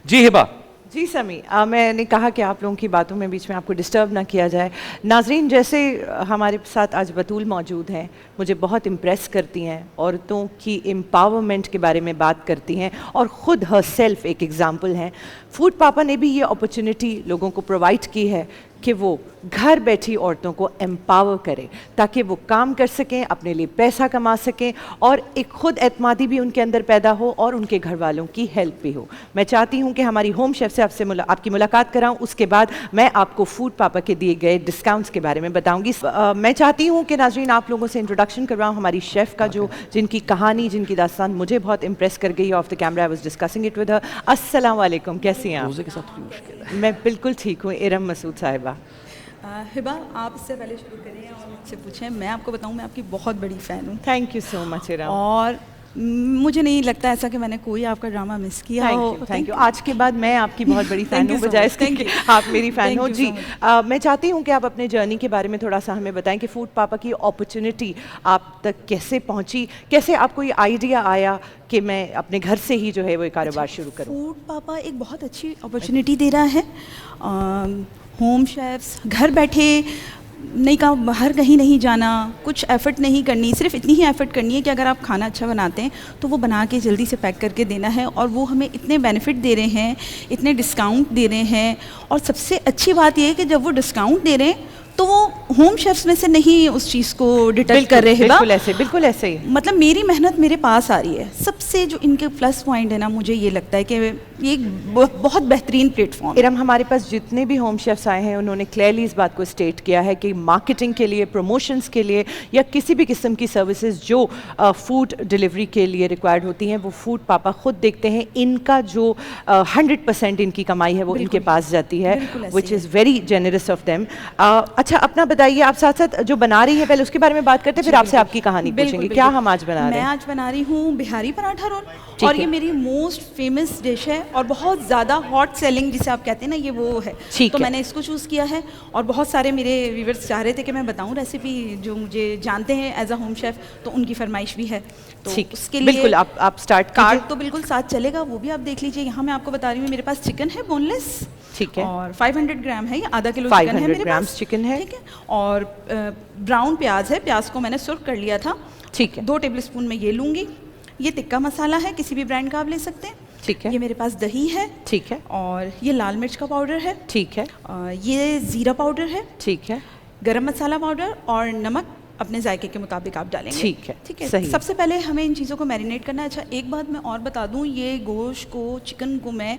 जी हिबा। जी समी, मैंने कहा कि आप लोगों की बातों में बीच में आपको डिस्टर्ब ना किया जाए। नाजरीन, जैसे हमारे साथ आज बतूल मौजूद हैं, मुझे बहुत इम्प्रेस करती हैं, औरतों की एम्पावरमेंट के बारे में बात करती हैं और ख़ुद हर सेल्फ एक एग्ज़ाम्पल हैं। फूड पापा ने भी ये अपॉर्चुनिटी लोगों को प्रोवाइड की है कि वो घर बैठी औरतों को एम्पावर करें ताकि वो काम कर सकें, अपने लिए पैसा कमा सकें और एक खुद एतमादी भी उनके अंदर पैदा हो और उनके घर वालों की हेल्प भी हो। मैं चाहती हूँ कि हमारी होम शेफ़ से आपकी मुलाकात कराऊँ, उसके बाद मैं आपको फूड पापा के दिए गए डिस्काउंट्स के बारे में बताऊँगी। मैं चाहती हूँ कि नाज़रीन आप लोगों से इंट्रोडक्शन करवाऊँ हमारी शेफ़ का, जो जिनकी कहानी, जिनकी दास्तान मुझे बहुत इम्प्रेस कर गई। Of the camera I was discussing it with her. अस्सलाम वालेकुम, कैसी हैं आप? मैं बिल्कुल ठीक हूँ। इरम मसूद साहिबा। हिबा, आप इससे पहले शुरू करें और मुझसे पूछें। मैं आपको बताऊं, मैं आपकी बहुत बड़ी फ़ैन हूँ। Thank you so much Iram. और मुझे नहीं लगता ऐसा कि मैंने कोई आपका ड्रामा मिस किया हो। Thank you. आज के बाद मैं आपकी बहुत बड़ी फ़ैन हूँ, बजाय इसके कि आप मेरी फ़ैन हो। जी, मैं चाहती हूँ कि आप अपने जर्नी के बारे में थोड़ा सा हमें बताएं कि फूड पापा की अपॉर्चुनिटी आप तक कैसे पहुँची, कैसे आपको ये आइडिया आया कि मैं अपने घर से ही जो है वो कारोबार शुरू करूँ। फूड पापा एक बहुत अच्छी अपॉर्चुनिटी दे रहा है। होम शेफ्स घर बैठे, नहीं कहा बाहर कहीं नहीं जाना, कुछ एफ़र्ट नहीं करनी, सिर्फ इतनी ही एफ़र्ट करनी है कि अगर आप खाना अच्छा बनाते हैं तो वो बना के जल्दी से पैक करके देना है। और वो हमें इतने बेनिफिट दे रहे हैं, इतने डिस्काउंट दे रहे हैं। और सबसे अच्छी बात ये है कि जब वो डिस्काउंट दे रहे हैं तो वो होम शेफ्स में से नहीं उस चीज़ को डिटेक्ट कर रहे हैं। बिल्कुल ऐसे ही। मतलब मेरी मेहनत मेरे पास आ रही है। सबसे जो इनके प्लस पॉइंट है ना, मुझे ये लगता है कि ये एक बहुत बेहतरीन प्लेटफॉर्म है। इरम, हमारे पास जितने भी होम शेफ्स आए हैं उन्होंने क्लियरली इस बात को स्टेट किया है कि मार्केटिंग के लिए, प्रमोशंस के लिए या किसी भी किस्म की सर्विसेज जो फूड डिलीवरी के लिए रिक्वायर्ड होती हैं वो फूड पापा खुद देखते हैं। इनका जो 100% इनकी कमाई है वो इनके पास जाती है, which is very generous of them. अच्छा, अपना बताइए, आप साथ साथ जो बना रही है पहले उसके बारे में बात करते हैं, फिर आपसे आपकी कहानी पूछेंगे। क्या हम आज बना रहे हैं? मैं आज बना रही हूँ बिहारी पराठा रोल और ये मेरी मोस्ट फेमस डिश है और बहुत ज़्यादा हॉट सेलिंग जिसे आप कहते हैं ना, ये वो है। तो मैंने इसको चूज़ किया है और बहुत सारे मेरे व्यूअर्स चाह रहे थे कि मैं बताऊँ रेसिपी, जो मुझे जानते हैं एज अ होम शेफ़, तो उनकी फरमाइश भी है। तो उसके लिए बिल्कुल आप स्टार्ट कार्ड तो बिल्कुल साथ चलेगा, वो भी आप देख लीजिए। यहाँ मैं आपको बता रही हूँ, मेरे पास चिकन है बोनलेस, ठीक है, और 500 ग्राम है, ये आधा किलो चिकन है मेरे पास, चिकन है, ठीक है। और ब्राउन प्याज है, प्याज को मैंने सुर्ख कर लिया था, ठीक है। 2 टेबलस्पून मैं ये लूँगी। ये टिक्का मसाला है, किसी भी ब्रांड का आप ले सकते हैं, ठीक है। ये मेरे पास दही है, ठीक है। और ये लाल मिर्च का पाउडर है, ठीक है। ये ज़ीरा पाउडर है, ठीक है। गरम मसाला पाउडर और नमक अपने जायके के मुताबिक आप डालेंगे, ठीक है, ठीक है। सही। सबसे पहले हमें इन चीज़ों को मैरिनेट करना है। अच्छा, एक बात मैं और बता दूं, ये गोश्त को, चिकन को मैं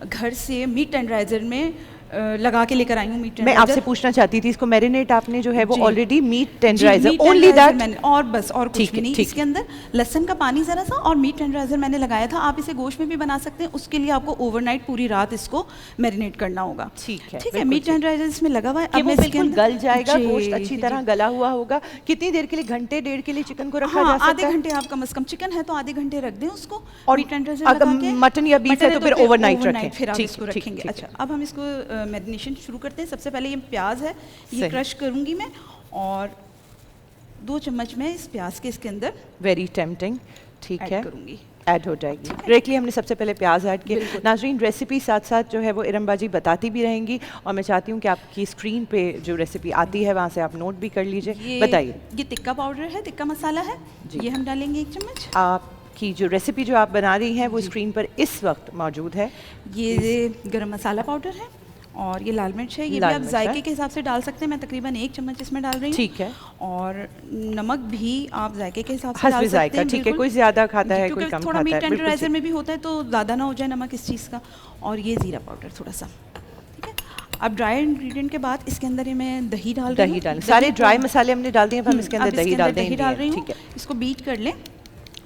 घर से मीट टेंडराइजर में लगा के लेकर आई हूँ। मीट मैं आपसे पूछना चाहती थी, इसको मैरिनेट आपने जो है वो already meat tenderizer, only that, और बस और कुछ भी नहीं। इसके अंदर लहसुन का पानी ज़रा सा और मीट टेंडराइजर मैंने लगाया था। आप इसे गोश्त में भी बना सकते हैं, उसके लिए आपको ओवरनाइट पूरी रात इसको मैरिनेट करना होगा, ठीक है। ठीक है, मीट टेंडराइजर इसमें लगा हुआ है। अब वो बिल्कुल गल जाएगा, गोश्त अच्छी तरह गला हुआ होगा। कितनी देर के लिए, घंटे डेढ़ के लिए चिकन को रखा जा सकता है? आधे घंटे आप कम से कम, चिकन है तो आधे घंटे रख दें उसको। और मीट टेंडराइजर लगा के, मटन या बीफ है तो फिर ओवरनाइट रखें, फिर आप इसको रखेंगे। अच्छा, अब हम इसको मैरिनेशन शुरू करते हैं। सबसे पहले ये प्याज है, ये क्रश करूंगी मैं, और 2 चम्मच में इस प्याज के इसके अंदर, वेरी टेम्पटिंग, ठीक है, करूंगी, ऐड हो जाएगी। डायरेक्टली हमने सबसे पहले प्याज ऐड किए। नाजरीन, रेसिपी साथ साथ जो है वो इरम बाजी बताती भी रहेंगी और मैं चाहती हूँ कि आपकी स्क्रीन पे जो रेसिपी आती है वहाँ से आप नोट भी कर लीजिए। बताइए। ये टिक्का पाउडर है, टिक्का मसाला है, ये हम डालेंगे 1 चम्मच। आपकी जो रेसिपी जो आप बना रही हैं वो स्क्रीन पर इस वक्त मौजूद है। ये गरम मसाला पाउडर है और ये लाल मिर्च है, ये भी आप जायके के हिसाब से डाल सकते हैं। मैं तकरीबन 1 चम्मच इसमें डाल रही हूँ, ठीक है। और नमक भी आप जायके के हिसाब से डाल सकते हैं, ठीक है। कोई ज़्यादा खाता है, कोई कम खाता है, थोड़ा मीट टेंडराइजर में भी होता है तो ज़्यादा ना हो जाए नमक इस चीज़ का। और ये ज़ीरा पाउडर थोड़ा सा, ठीक है। अब ड्राई इंग्रेडिएंट के बाद इसके अंदर ये मैं दही डाल रही हूँ। सारे ड्राई मसाले हमने डाल दिए, हम इसके अंदर दही डाल रही हूँ। इसको बीट कर लें,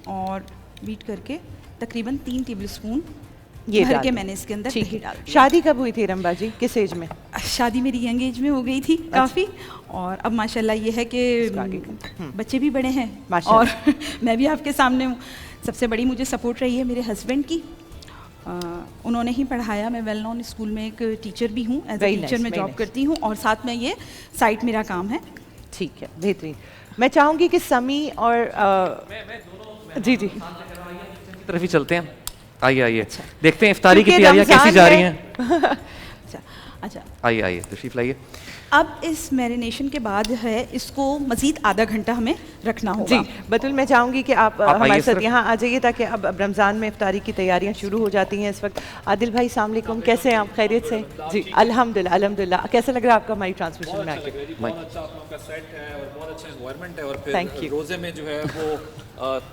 और बीट करके तकरीबन 3 टेबलस्पून ये भर के मैंने इसके अंदर दही डाल दिया। शादी कब हुई थी इरम बाजी, किस एज में? शादी मेरी यंग एज में हो गई थी काफ़ी, और अब माशाल्लाह ये है कि बच्चे भी बड़े हैं और मैं भी आपके सामने हूँ। सबसे बड़ी मुझे सपोर्ट रही है मेरे हस्बैंड की। उन्होंने ही पढ़ाया। मैं वेल नोन स्कूल में एक टीचर भी हूँ, एज ए टीचर मैं जॉब करती हूँ, और साथ में ये साइट मेरा काम है। ठीक है, बेहतरीन। मैं चाहूँगी कि समी और जी तरफ ही चलते हैं। आइए आइए, देखते हैं इफ्तारी की क्योंकि तैयारियां कैसी रमज़ान जा है। रही हैं। अच्छा, आइए आइए, तशरीफ लाइए। अब इस मैरिनेशन के बाद है इसको मज़ीद आधा घंटा हमें रखना होगा। जी बतुल, मैं चाहूँगी कि आप आइए हमारे साथ सर। यहाँ आ जाइए ताकि अब रमज़ान में इफ्तारी की तैयारियाँ शुरू हो जाती हैं इस वक्त। आदिल भाई अस्सलाम वालेकुम, कैसे हैं आप? खैरियत से? जी अल्हम्दुलिल्लाह अल्हम्दुलिल्लाह। कैसा लग रहा है आपका हमारी ट्रांसमिशन में आके? बहुत अच्छा आपका सेट है और बहुत अच्छा एनवायरनमेंट है और Thank you. फिर रोजे में जो है वो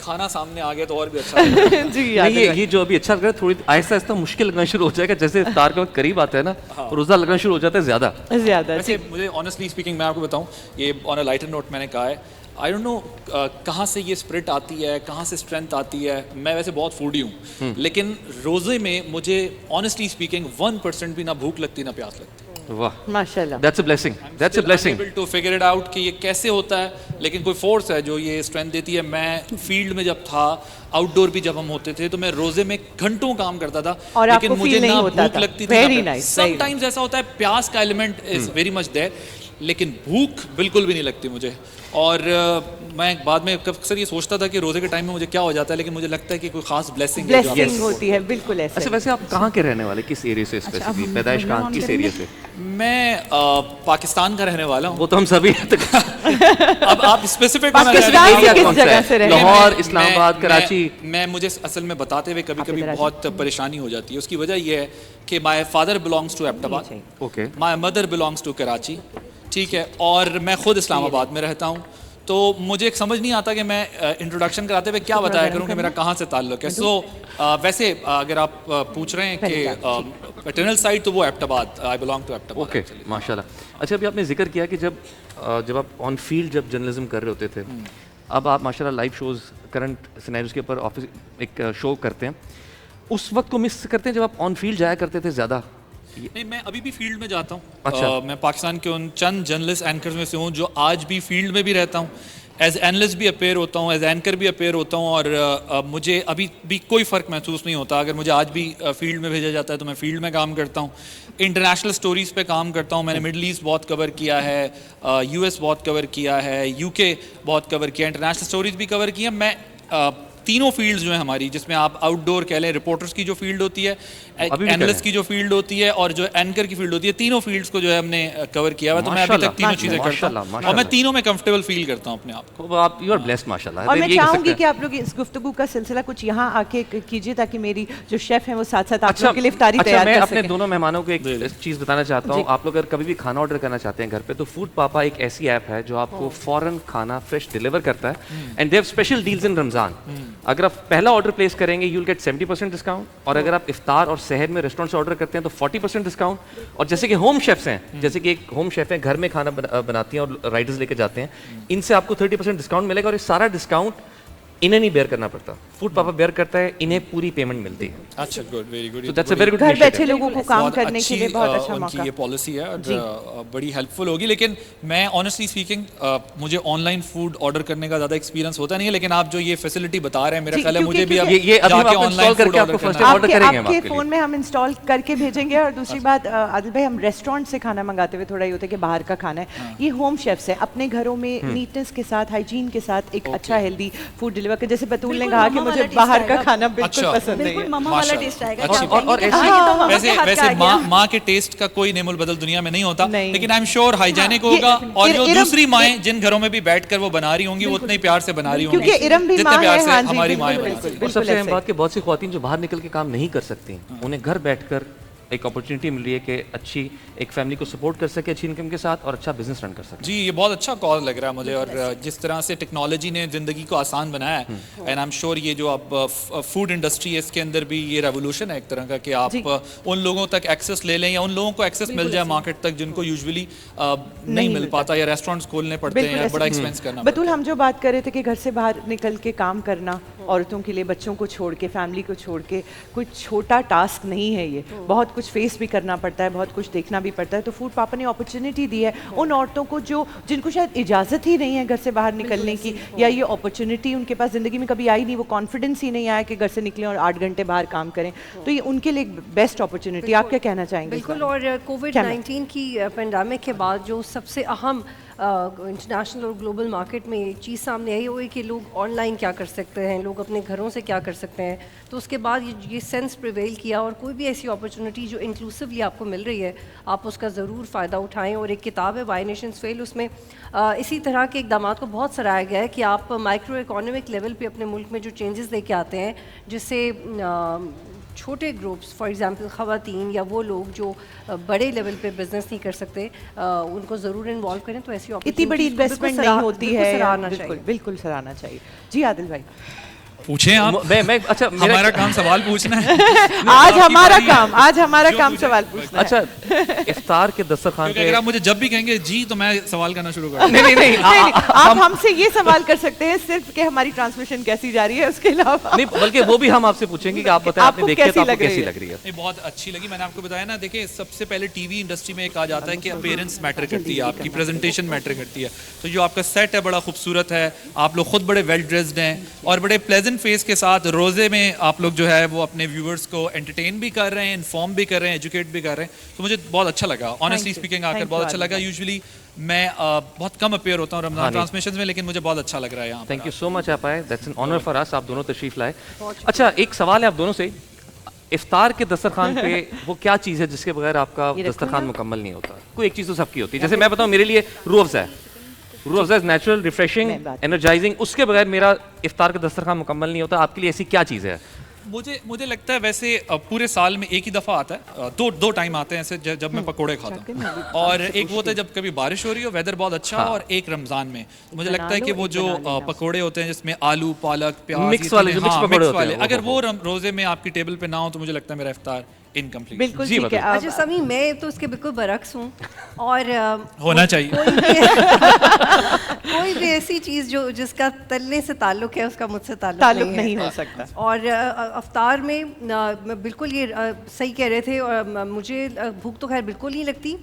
खाना सामने आ गया तो और भी अच्छा लगेगा। जी नहीं, आदिल भाई। ये जो अभी अच्छा लग रहा है, थोड़ी आहिस्ता आहिस्ता मुश्किल लगना शुरू हो जाएगा। जैसे इफ्तार का वक्त करीब आता है ना, रोज़ा लगना शुरू हो जाता है ज़्यादा। ज़्यादा वैसे मुझे ऑनेस्टली स्पीकिंग मैं आपको बताऊं, ये ऑन अ लाइटर नोट मैंने कहा है, आई डोंट नो कहाँ से ये स्पिरिट आती है, कहाँ से स्ट्रेंथ आती है। मैं वैसे बहुत फूडी हूँ, लेकिन रोज़े में मुझे ऑनेस्टली स्पीकिंग 1% भी ना भूख लगती ना प्यास लगती। वाह, माशाल्लाह। That's a blessing, that's a blessing. Able to figure it out कि ये कैसे होता है, लेकिन कोई फोर्स है जो ये स्ट्रेंथ देती है। मैं फील्ड में जब था, आउटडोर भी जब हम होते थे, तो मैं रोजे में घंटों काम करता था, और लेकिन आपको मुझे feel नहीं ना होता भूख था। लगती थी। Very nice, very समटाइम्स ऐसा होता है, प्यास का element is very much there, लेकिन भूख बिल्कुल भी नहीं लगती मुझे। और मैं बाद में अक्सर ये सोचता था कि रोजे के टाइम में मुझे क्या हो जाता है, लेकिन मुझे लगता है कि कोई खास ब्लेसिंग है जो आपको ब्लेसिंग होती है, बिल्कुल ऐसे। अच्छा, वैसे आप कहाँ के रहने वाले, किस एरिया से स्पेसिफिकली? पैदाइश कहाँ, किस एरिया से? मैं पाकिस्तान का रहने वाला हूँ। वो तो हम सभी अब आप स्पेसिफिक पाकिस्तान एरिया किस कौन सा जगह है? से रहने लाहौर, इस्लामाबाद, कराची? मैं मुझे असल में बताते हुए कभी कभी कराची? बहुत परेशानी हो जाती है। उसकी वजह यह है कि my father belongs to Abbottabad, okay, my mother belongs to Karachi, ठीक है, और मैं खुद इस्लामाबाद में रहता हूँ। तो मुझे एक समझ नहीं आता कि मैं इंट्रोडक्शन कराते हुए क्या बताया करूँ कि मेरा कहाँ से ताल्लुक है। सो वैसे अगर आप पूछ रहे हैं कि पैटर्नल साइड, तो वो Abbottabad, I belong to Abbottabad. Okay, माशाल्लाह। अच्छा, अभी आपने जिक्र किया कि जब आप ऑन फील्ड जब जर्नलिज्म कर रहे होते थे, अब आप माशाल्लाह लाइव शोज, करंट सिनेरियोज के ऊपर ऑफिस एक शो करते हैं, उस वक्त को मिस करते हैं जब आप ऑन फील्ड जाया करते थे ज़्यादा? नहीं, मैं अभी भी फील्ड में जाता हूँ। अच्छा। मैं पाकिस्तान के उन चंद जर्नलिस्ट एंकर्स में से हूँ जो आज भी फील्ड में भी रहता हूँ। एज एनालिस्ट भी अपेयर होता हूँ, एज एंकर भी अपेयर होता हूँ, और मुझे अभी भी कोई फ़र्क महसूस नहीं होता। अगर मुझे आज भी फील्ड में भेजा जाता है तो मैं फील्ड में काम करता हूँ। इंटरनेशनल स्टोरीज़ पे काम करता हूँ। मैंने मिडल ईस्ट बहुत कवर किया है, US बहुत कवर किया है, UK बहुत कवर किया, इंटरनेशनल स्टोरीज़ भी कवर की है। मैं तीनों फील्ड्स जो है हमारी, जिसमें आप आउटडोर कह लें, रिपोर्टर्स की जो फील्ड होती है, एनालिस्ट की जो फील्ड होती है, और जो एंकर की फील्ड होती है, तीनों फील्ड्स को जो है हमने कवर किया हुआ। तो मैं अभी तक तीनों चीज़ें करता हूँ और मैं तीनों में कंफर्टेबल फील करता हूँ अपने आप को। आप यू आर ब्लेस्ड माशाल्लाह। और मैं चाहूंगी कि आप लोग इस गुफ्तगू का सिलसिला कुछ यहाँ आके कीजिए ताकि मेरी जो शेफ है वो साथ साथ आप लोगों के लिए इफ्तारी तैयार मैं कर अपने सकें। दोनों मेहमानों को एक चीज़ बताना चाहता हूँ। आप लोग अगर कभी भी खाना ऑर्डर करना चाहते हैं घर पे, तो फूड पापा एक ऐसी ऐप है जो आपको फौरन खाना फ्रेश डिलीवर करता है, and they have special deals in Ramzan. अगर आप पहला ऑर्डर प्लेस करेंगे, यू विल गेट 70% डिस्काउंट, और अगर आप इफ्तार और सहर में रेस्टोरेंट से ऑर्डर करते हैं तो 40% डिस्काउंट। और जैसे कि होम शेफ्स हैं, जैसे कि एक होम शेफ है, घर में खाना बनाती हैं और राइडर्स लेके जाते हैं, इनसे आपको 30% डिस्काउंट मिलेगा, और ये सारा डिस्काउंट इन्हें नहीं बेयर करना पड़ता, फूड पापा बेयर करता है, इन्हें पूरी पेमेंट मिलती है। अच्छा, good, very good. So that's a very good घर initiative. बैठे लोगों को काम करने के लिए बहुत अच्छा उनकी मौका। ये पॉलिसी है और बड़ी हेल्पफुल होगी। लेकिन मैं ऑनेस्टली स्पीकिंग मुझे ऑनलाइन फूड ऑर्डर करने का ज़्यादा एक्सपीरियंस होता नहीं है, लेकिन आप जो ये फैसिलिटी बता रहे हैं, मेरा जी, ख्याल है मुझे भी अब ये अभी हम जाके आपको ऑनलाइन install करके फूड आपको ऑर्डर first करना time है। order करेंगे हम आपके आपके लिए। फोन में हम इंस्टॉल करके भेजेंगे। और दूसरी बात आदिल भाई, हम रेस्टोरेंट से खाना मंगाते हुए थोड़ा ये होता है कि बाहर का खाना है, ये होम शेफ्स है, अपने घरों में नीटनेस के साथ, हाइजीन के साथ एक अच्छा हेल्दी फूड डिलीवर कर। जैसे बतूल ने बिल्कुल कहा कि मम्मा मुझे वाला बाहर taste का आएगा। खाना बिल्कुल अच्छा। पसंद नहीं बिल्कुल है। मम्मा वाला माशाल्लाह। टेस्ट आएगा। अच्छी कि आप बात। और कहेंगे, ऐसी- "हाँ, ये तो मम्मा वैसे के हाथ का वैसे आ गया।" माँ के टेस्ट का कोई नेमुल बदल दुनिया में नहीं होता, नहीं। लेकिन आई एम श्योर हाइजेनिक ये- होगा, और जो इरम- दूसरी माएँ जिन घरों में भी बैठकर वो बना रही होंगी, वो उतने ही प्यार से बना रही होंगी, क्योंकि इरम भी जितने माँ प्यार है। से हाँ जी, हमारी माएँ बिल्कुल बनाती हैं। बिल्कुल और सबसे अहम ऐसे। बात कि बहुत सी ख्वातीन जो बाहर निकल के काम नहीं कर सकती, उन्हें घर बैठकर एक अपॉर्चुनिटी मिल रही है कि अच्छी एक फैमिली को सपोर्ट कर सके अच्छी इनकम के साथ, और अच्छा बिजनेस रन कर सके। जी, ये बहुत अच्छा कॉल लग रहा है मुझे, और जिस तरह से टेक्नोलॉजी ने ज़िंदगी को आसान बनाया है, एंड आई एम श्योर ये जो अब फूड इंडस्ट्री है, इसके अंदर भी ये रेवोल्यूशन है एक तरह का, कि आप उन लोगों तक एक्सेस ले लें, या उन लोगों को एक्सेस मिल जाए मार्केट तक जिनको यूजुअली नहीं मिल पाता, या रेस्टोरेंट्स खोलने पड़ते हैं, या बड़ा एक्सपेंस करना पड़ता बतूल, हम जो बात कर रहे थे कि घर से बाहर निकल के काम करना, औरतों के लिए, बच्चों को छोड़ के, फैमिली को छोड़ के, कोई छोटा टास्क नहीं है ये। बहुत कुछ फेस भी करना पड़ता है, बहुत कुछ देखना भी पड़ता है। तो फूड पापा ने अपॉर्चुनिटी दी है उन औरतों को जिनको शायद इजाज़त ही नहीं है घर से बाहर निकलने की, या ये अपॉर्चुनिटी उनके पास ज़िंदगी में कभी आई नहीं, वो कॉन्फिडेंस ही नहीं आया कि घर से निकलें और 8 घंटे बाहर काम करें। तो ये उनके लिए एक बेस्ट अपॉर्चुनिटी। आप क्या कहना चाहेंगे? बिल्कुल। और कोविड-19 की पेंडेमिक के बाद जो सबसे अहम इंटरनेशनल और ग्लोबल मार्केट में एक चीज़ सामने आई हुई है कि लोग ऑनलाइन क्या कर सकते हैं, लोग अपने घरों से क्या कर सकते हैं, तो उसके बाद ये सेंस प्रिवेल किया और कोई भी ऐसी अपॉर्चुनिटी जो इंक्लूसिवली आपको मिल रही है आप उसका ज़रूर फ़ायदा उठाएं। और एक किताब है वाई नेशंस फेल, उसमें इसी तरह के इकदाम को बहुत सराहा गया है कि आप माइक्रो इकोनॉमिक लेवल पे अपने मुल्क में जो चेंजेस लेके आते हैं, जिससे छोटे ग्रुप्स फॉर एग्जांपल ख़वातीन या वो लोग जो बड़े लेवल पे बिजनेस नहीं कर सकते उनको ज़रूर इन्वॉल्व करें। तो ऐसी इतनी बड़ी इन्वेस्टमेंट नहीं होती है, सराहना बिल्कुल चाहिए। बिल्कुल सराहना चाहिए। जी आदिल भाई, पूछें आप। मैं अच्छा हमारा काम सवाल पूछना है। आज हमारा काम सवाल पूछना है। अच्छा इफ्तार के दस्तरखान क्योंकि पे अगर आप मुझे जब भी कहेंगे जी तो मैं सवाल करना शुरू कर दूंगा। नहीं नहीं नहीं, आप हमसे ये सवाल कर सकते हैं सिर्फ कि हमारी ट्रांसमिशन कैसी जा रही है, उसके अलावा नहीं, बल्कि वो भी हम आपसे पूछेंगे कि आप बताएं आपने आपको देखी है तो कैसी आपको लग रही कैसी है? लग रही है? नहीं, बहुत अच्छी लगी। मैंने आपको बताया ना, देखिए सबसे पहले टीवी इंडस्ट्री में एक आ जाता है कि अपीयरेंस मैटर करती है, आपकी प्रेजेंटेशन मैटर करती है। तो जो आपका सेट है बड़ा खूबसूरत है, आप लोग खुद बड़े वेल ड्रेस्ड हैं और बड़े प्लेजेंट फेस के साथ रोज़े में आप लोग जो है वो अपने व्यूअर्स को एंटरटेन भी कर रहे हैं, इन्फॉर्म भी कर रहे हैं, एजुकेट भी कर रहे हैं। तो मुझे बहुत अच्छा लगा, ऑनेस्टली स्पीकिंग आकर Thank बहुत you, अच्छा लगा। यूजुअली मैं बहुत कम अपेयर होता हूँ रमजान ट्रांसमिशन में, लेकिन मुझे बहुत अच्छा लग रहा है यहाँ। थैंक यू सो मच आप आए, that's an honour for us, आप दोनों तशरीफ लाए। अच्छा एक सवाल है आप दोनों से, इफ्तार के दस्तरखान पे वो क्या चीज़ है जिसके बगैर आपका दस्तरखान मुकम्मल नहीं होता? कोई एक चीज़ तो सबकी होती है। जैसे मैं बताऊँ, मेरे लिए रूह अफ़ज़ा है, Rooh Afza is natural, refreshing, energising, उसके बगैर मेरा इफ्तार का दस्तरखान मुकम्मल नहीं होता। आपके लिए ऐसी क्या चीज़ है? मुझे लगता है वैसे पूरे साल में एक ही दफ़ा आता है, दो टाइम आते हैं ऐसे जब मैं पकोड़े खाता हूँ, और एक वो होता है जब कभी बारिश हो रही हो, वेदर बहुत अच्छा हो, और एक रमज़ान में। तो मुझे लगता है कि वो जो पकोड़े होते हैं जिसमें आलू, पालक, प्याज, मिक्स वाले जो मिक्स पकोड़े होते हैं, अगर वो रोज़े में आपकी टेबल पे ना हो तो मुझे लगता है मेरा इफ्तार इनकम्प्लीट। बिल्कुल जी ठीक है। अच्छा समी, मैं तो उसके बिल्कुल बरक्स हूँ और होना चाहिए। कोई भी ऐसी चीज़ जो जिसका तलने से ताल्लुक है उसका मुझसे ताल्लुक नहीं हो सकता। और अफ्तार में मैं बिल्कुल ये सही कह रहे थे, और मुझे भूख तो खैर बिल्कुल नहीं लगती,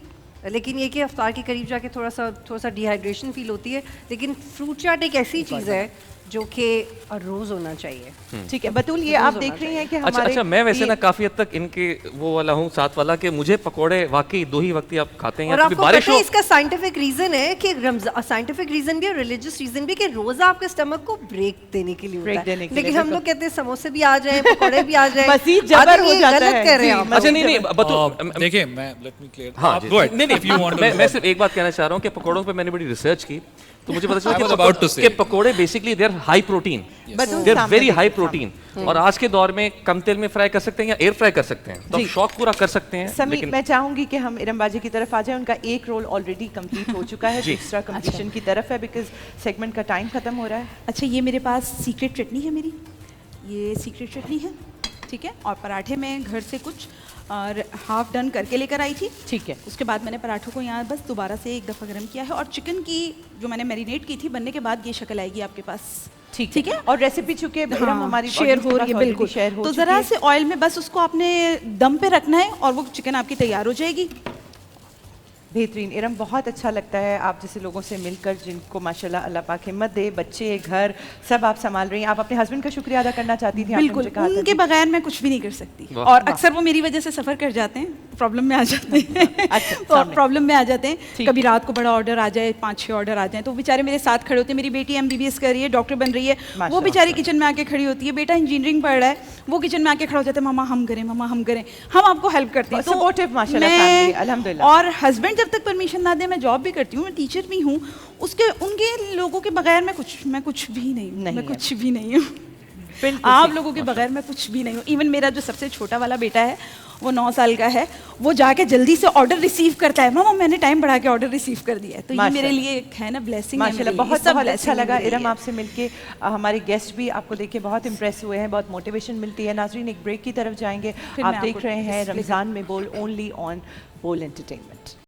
लेकिन ये कि अफ्तार के करीब जाके थोड़ा सा डिहाइड्रेशन फील होती है। लेकिन फ्रूट चाट एक ऐसी चीज़ है जो कि रोज होना चाहिए। ठीक है बतूल, ये आप देख रही हैं कि हमारे अच्छा मैं वैसे ना काफी हद तक इनके वो वाला हूँ साथ वाला कि मुझे पकोड़े वाकई 2 ही वक्त ही आप खाते हैं, और या आपको बारिश पता हो। है इसका साइंटिफिक रीजन है कि साइंटिफिक रीजन भी और रिलीजियस रीजन भी कि रोजा आपके स्टमक को ब्रेक देने के लिए होता है। देने के लिए, लेकिन हम लोग कहते हैं समोसे भी आ जाए, पकोड़े भी आ जाए, मजीद जबर हो जाता गलत है। कर रहे हैं जी, आप। अच्छा नहीं बतूल, देखिए मैं लेट मी क्लियर। हाँ आप go ahead. नहीं If you want to- मैं सिर्फ एक बात कहना चाह रहा हूँ कि पकोड़ों पे मैंने बड़ी रिसर्च की, तो मुझे पता I was चला about to say. कि पकोड़े basically they are high protein, Batool they are सामने वेरी हाई देखिए, प्रोटीन, और आज के दौर में कम तेल में फ्राई कर सकते हैं या एयर फ्राई कर सकते हैं, तो आप जी। शौक पूरा कर सकते हैं। समी, लेकिन मैं चाहूंगी कि हम इरम बाजी की तरफ आ जाएं। उनका एक रोल ऑलरेडी कंप्लीट हो चुका है, जी। दूसरा कंप्लीशन की तरफ है, बिकॉज सेगमेंट का टाइम खत्म हो रहा है। अच्छा, ये मेरे पास सीक्रेट चटनी है मेरी, ये सीक्रेट चटनी है, ठीक है। और पराठे मैं घर से कुछ और हाफ डन करके लेकर आई थी, ठीक है। उसके बाद मैंने पराठों को यहाँ बस दोबारा से एक दफ़ा गर्म किया है, और चिकन की जो मैंने मैरिनेट की थी बनने के बाद ये शक्ल आएगी आपके पास, ठीक है। और रेसिपी चूंकि इरम हमारी शेयर हो रही है, बिल्कुल शेयर हो तो चुकी ज़रा है। से ऑयल में बस उसको आपने दम पे रखना है और वो चिकन आपकी तैयार हो जाएगी। बेहतरीन इरम, बहुत अच्छा लगता है आप जैसे लोगों से मिलकर, जिनको माशाल्लाह अल्लाह पाक हिम्मत दे, बच्चे घर सब आप संभाल रही हैं। आप अपने हस्बैंड का शुक्रिया अदा करना चाहती थी? आपने बिल्कुल, मुझे कहा था उनके जी। बगैर मैं कुछ भी नहीं कर सकती, वाह। और अक्सर वो मेरी वजह से सफ़र कर जाते हैं, प्रॉब्लम में आ जाते हैं। अच्छा, तो सामने। प्रॉब्लम में आ जाते हैं, ठीक। कभी रात को बड़ा ऑर्डर आ जाए, 5-6 ऑर्डर आ जाए, तो बेचारे मेरे साथ खड़े होते हैं। मेरी बेटी MBBS कर रही है, डॉक्टर बन रही है, वो माशाल्लाह। बेचारी किचन में आके खड़ी होती है। बेटा इंजीनियरिंग पढ़ रहा है, वो किचन में आके खड़ा हो जाता है, मामा हम करें, मामा हम करें, हम आपको हेल्प करते हैं। Supportive माशाल्लाह मैं- family, अल्हम्दुलिल्लाह। और हस्बैंड जब तक परमिशन ना दे, मैं जॉब भी करती हूँ, मैं टीचर भी हूँ, उनके लोगों के बगैर मैं कुछ भी नहीं हूँ, नहीं मैं है। कुछ भी नहीं हूँ। बिल्कुल आप ठीक। लोगों के बगैर मैं कुछ भी नहीं हूँ। इवन मेरा जो सबसे छोटा वाला बेटा है, वो 9 साल का है, वो जाके जल्दी से ऑर्डर रिसीव करता है, मामा मैंने टाइम बढ़ा के ऑर्डर रिसीव कर दिया है। तो ये मेरे लिए एक है ना ब्लेसिंग, माशाल्लाह बहुत बहुत अच्छा लगा इरम आपसे मिलके। हमारे गेस्ट भी आपको देख के बहुत इंप्रेस हुए हैं, बहुत मोटिवेशन मिलती है। नाज़रीन एक ब्रेक की तरफ जाएंगे। फिर आप मैं देख आपको रहे हैं display रमज़ान में बोल, ओनली ऑन बोल एंटरटेनमेंट।